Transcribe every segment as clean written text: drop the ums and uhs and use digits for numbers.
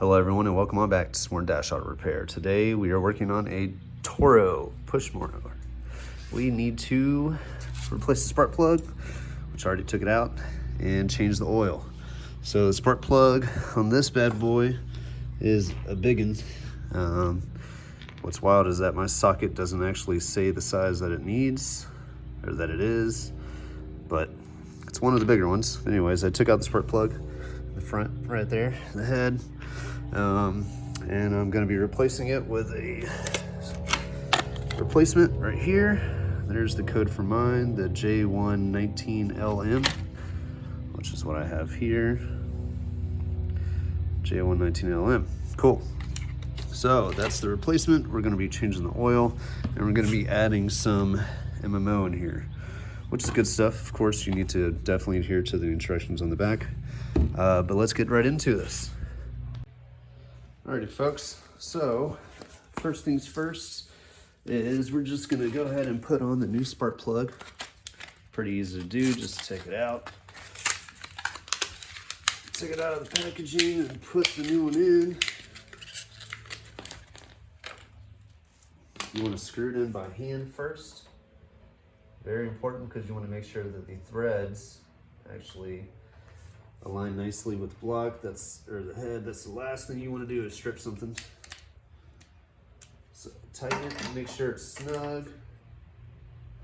Hello everyone and welcome on back to Sworn Dash Auto Repair. Today we are working on a Toro Push mower. We need to replace the spark plug, which I already took it out, and change the oil. So the spark plug on this bad boy is a big one. What's wild is that my socket doesn't actually say the size that it needs, or that it is, but it's one of the bigger ones. Anyways, I took out the spark plug, the front right there, the head, and I'm going to be replacing it with a replacement right here. There's the code for mine, the J119LM, which is what I have here. J119LM. Cool. So that's the replacement. We're going to be changing the oil, and we're going to be adding some MMO in here, which is good stuff. Of course, you need to definitely adhere to the instructions on the back. But let's get right into this. Alrighty, folks. So first things first is we're just going to go ahead and put on the new spark plug. Pretty easy to do. Just take it out. Take it out of the packaging and put the new one in. You want to screw it in by hand first. Very important, because you want to make sure that the threads actually align nicely with the block. Or the head. That's the last thing you want to do is strip something. So tighten it and make sure it's snug.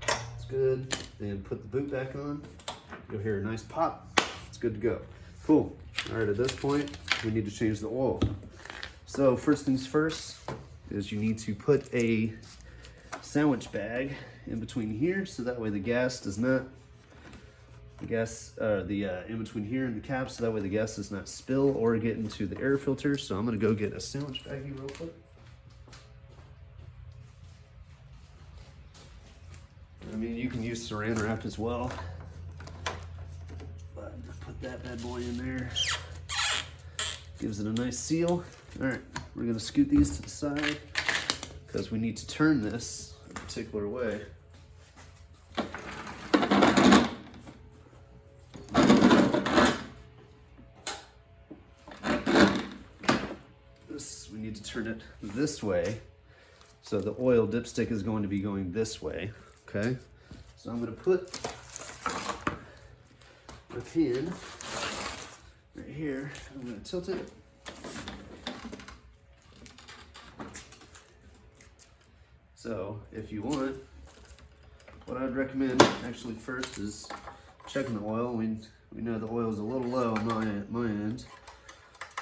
It's good. Then put the boot back on. You'll hear a nice pop. It's good to go. Cool. All right, at this point, we need to change the oil. So first things first is you need to put a sandwich bag in between here, so that way the gas does not, in between here and the cap, so that way the gas does not spill or get into the air filter. So I'm gonna go get a sandwich baggie real quick. I mean, you can use saran wrap as well, but put that bad boy in there. Gives it a nice seal. All right, we're gonna scoot these to the side because we need to turn this a particular way. We need to turn it this way. So the oil dipstick is going to be going this way, okay? So I'm gonna put my pin right here. I'm gonna tilt it. So if you want, what I'd recommend actually first is checking the oil. We know the oil is a little low on my end.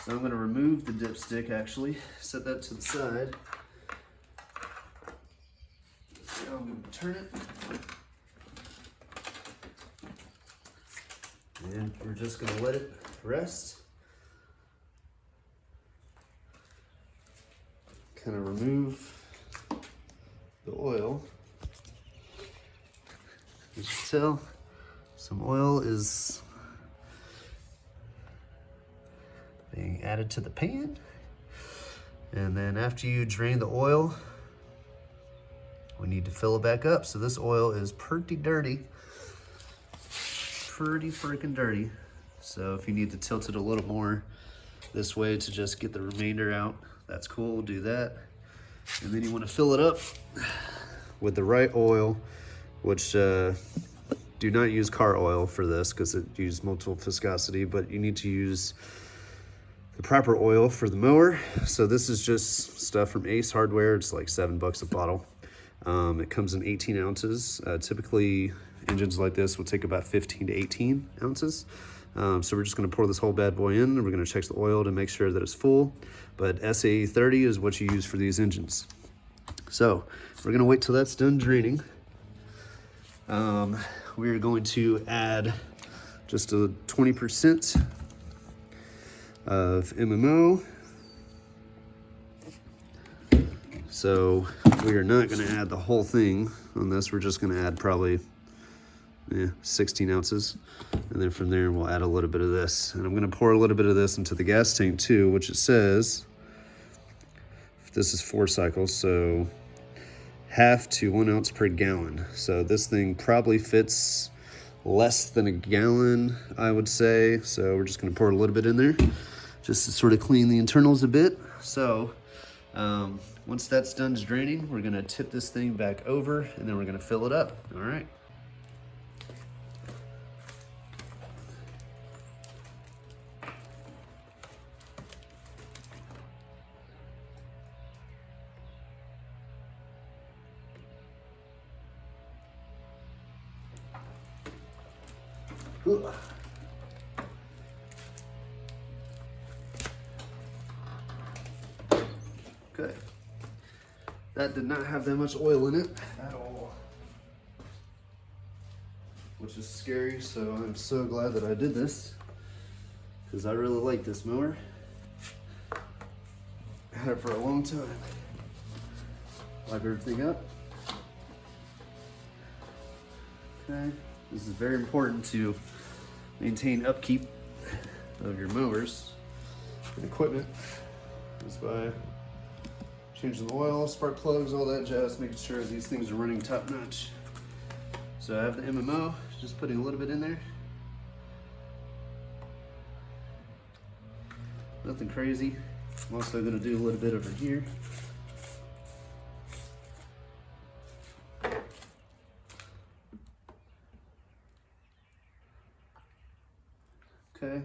So I'm going to remove the dipstick actually, set that to the side. Now I'm going to turn it. And we're just going to let it rest. Kind of remove the oil. As you can tell, some oil is being added to the pan. And then after you drain the oil, we need to fill it back up. So this oil is pretty dirty. Pretty freaking dirty. So if you need to tilt it a little more this way to just get the remainder out, that's cool, we'll do that. And then you want to fill it up with the right oil, which do not use car oil for this because it uses multiple viscosity, but you need to use the proper oil for the mower. So this is just stuff from Ace Hardware. It's like $7 a bottle. It comes in 18 ounces. Typically engines like this will take about 15 to 18 ounces. So we're just gonna pour this whole bad boy in, and we're gonna check the oil to make sure that it's full. But SAE 30 is what you use for these engines. So we're gonna wait till that's done draining. We're going to add just a 20% of MMO. So we are not gonna add the whole thing on this. We're just gonna add probably 16 ounces. And then from there, we'll add a little bit of this. And I'm gonna pour a little bit of this into the gas tank too, which it says, this is 4 cycles, so ½ to 1 ounce per gallon. So this thing probably fits less than a gallon, I would say. So we're just gonna pour a little bit in there. just to sort of clean the internals a bit. So once that's done draining, we're gonna tip this thing back over and then we're gonna fill it up, all right? Okay, that did not have that much oil in it at all, which is scary, so I'm so glad that I did this, because I really like this mower. I had it for a long time. Wipe everything up. Okay, this is very important to maintain upkeep of your mowers and equipment, just by changing the oil, spark plugs, all that jazz, making sure these things are running top notch. So I have the MMO, just putting a little bit in there. Nothing crazy. I'm also gonna do a little bit over here. Okay,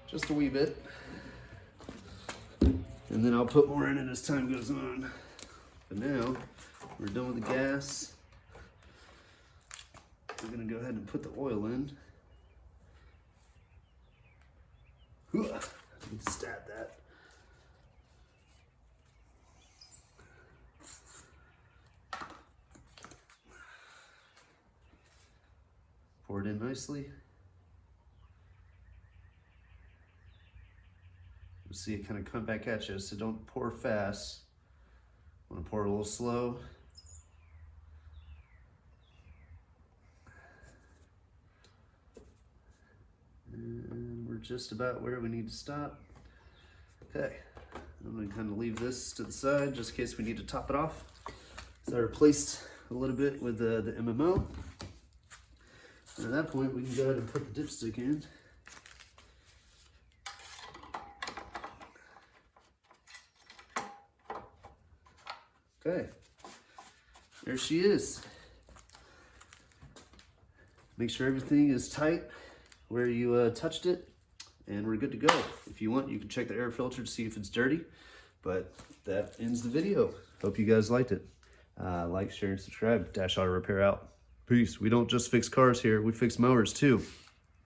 just a wee bit. And then I'll put more in it as time goes on. But now, we're done with the gas. We're gonna go ahead and put the oil in. Stab that. Pour it in nicely. You'll see it kind of come back at you, so don't pour fast. I want to pour a little slow. And we're just about where we need to stop. Okay, I'm going to kind of leave this to the side just in case we need to top it off. So I replaced a little bit with the MMO. And at that point, we can go ahead and put the dipstick in. Okay, there she is. Make sure everything is tight where you touched it, and we're good to go. If you want, you can check the air filter to see if it's dirty, but that ends the video. Hope you guys liked it. Like, share, and subscribe. Dash Auto Repair out. Peace. We don't just fix cars here, we fix mowers too.